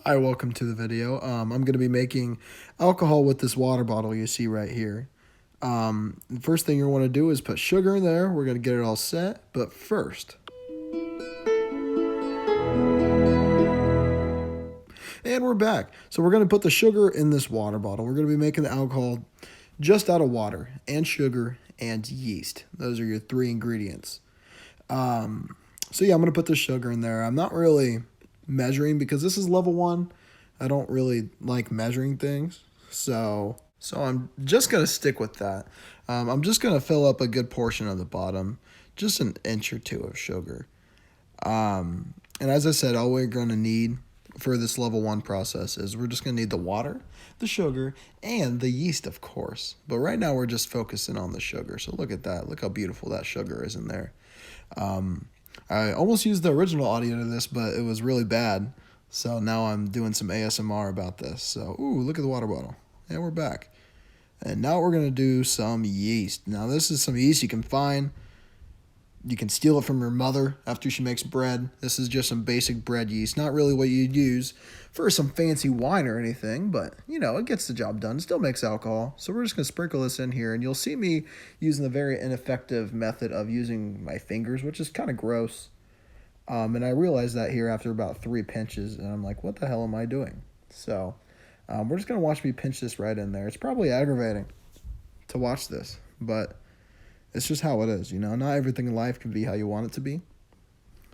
Hi, welcome to the video. I'm going to be making alcohol with this water bottle you see right here. The first thing you want to do is put sugar in there. We're going to get it all set. But first, and we're back. So we're going to put the sugar in this water bottle. We're going to be making the alcohol just out of water and sugar and yeast. Those are your three ingredients. So yeah, I'm going to put the sugar in there. I'm not really measuring because this is level 1. I don't really like measuring things. So I'm just going to stick with that. I'm just going to fill up a good portion of the bottom, just an inch or two of sugar. And as I said, all we're going to need for this level 1 process is we're just going to need the water, the sugar, and the yeast, of course. But right now we're just focusing on the sugar. So look at that. Look how beautiful that sugar is in there. I almost used the original audio to this, but it was really bad. So now I'm doing some ASMR about this. So, ooh, look at the water bottle. And we're back. And now we're going to do some yeast. Now, this is some yeast you can find. You can steal it from your mother after she makes bread. This is just some basic bread yeast. Not really what you'd use for some fancy wine or anything, but, you know, it gets the job done. It still makes alcohol. So we're just going to sprinkle this in here, and you'll see me using the very ineffective method of using my fingers, which is kind of gross. And I realized that here after about 3 pinches, and I'm like, what the hell am I doing? So we're just going to watch me pinch this right in there. It's probably aggravating to watch this, but it's just how it is, you know. Not everything in life can be how you want it to be.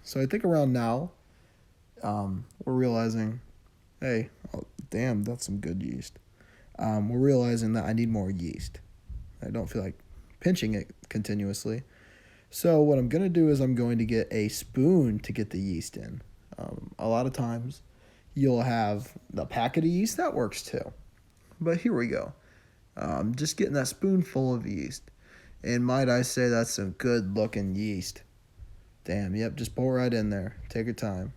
So I think around now, we're realizing, hey, oh, damn, that's some good yeast. We're realizing that I need more yeast. I don't feel like pinching it continuously. So what I'm going to do is I'm going to get a spoon to get the yeast in. A lot of times you'll have the packet of yeast. That works too. But here we go. Just getting that spoonful of yeast. And might I say that's some good looking yeast. Damn, yep, just pour right in there. Take your time.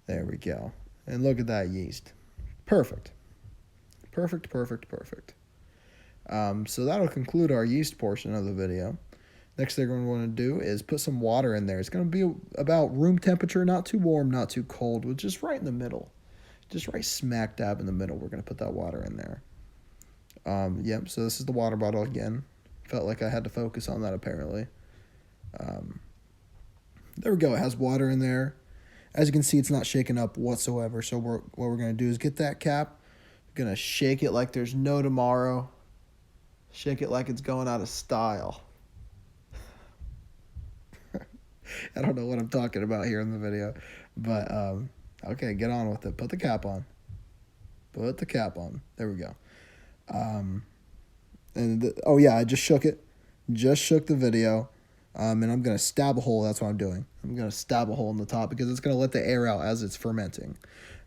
There we go. And look at that yeast. Perfect. Perfect, perfect, perfect. So that'll conclude our yeast portion of the video. Next thing we're going to do is put some water in there. It's going to be about room temperature, not too warm, not too cold, but just right in the middle. Just right smack dab in the middle, we're going to put that water in there. Yep, so this is the water bottle again. Felt like I had to focus on that apparently. There we go, it has water in there. As you can see, it's not shaken up whatsoever. So what we're going to do is get that cap. We're going to shake it like there's no tomorrow. Shake it like it's going out of style. I don't know what I'm talking about here in the video. But, okay, get on with it. Put the cap on. Put the cap on. There we go. Oh yeah, I just shook it. Just shook the video. And I'm going to stab a hole. That's what I'm doing. I'm going to stab a hole in the top because it's going to let the air out as it's fermenting.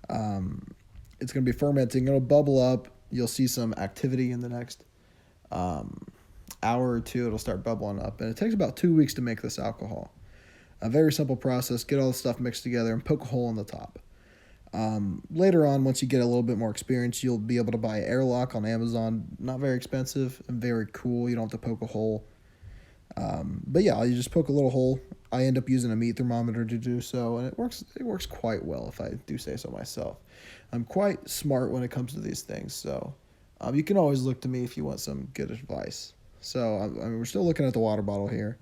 It's going to be fermenting. It'll bubble up. You'll see some activity in the next hour or two. It'll start bubbling up. And it takes about 2 weeks to make this alcohol. A very simple process. Get all the stuff mixed together and poke a hole in the top. Later on, once you get a little bit more experience, you'll be able to buy airlock on Amazon. Not very expensive and very cool. You don't have to poke a hole. But yeah, you just poke a little hole. I end up using a meat thermometer to do so, and it works quite well, if I do say so myself. I'm quite smart when it comes to these things, so you can always look to me if you want some good advice. So I mean, we're still looking at the water bottle here.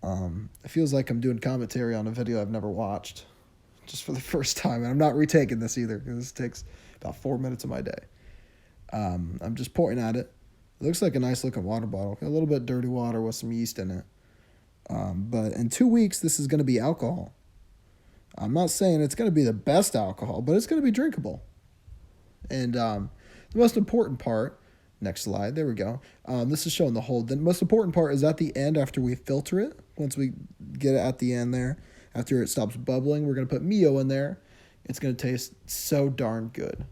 It feels like I'm doing commentary on a video I've never watched, just for the first time, and I'm not retaking this either, because this takes about 4 minutes of my day. I'm just pointing at it. It looks like a nice looking water bottle. A little bit dirty water with some yeast in it. But in 2 weeks, this is going to be alcohol. I'm not saying it's going to be the best alcohol, but it's going to be drinkable. And the most important part, next slide, there we go. This is showing the whole. The most important part is at the end after we filter it. Once we get it at the end there, after it stops bubbling, we're going to put Mio in there. It's going to taste so darn good.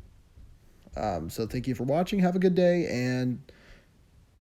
So thank you for watching. Have a good day, and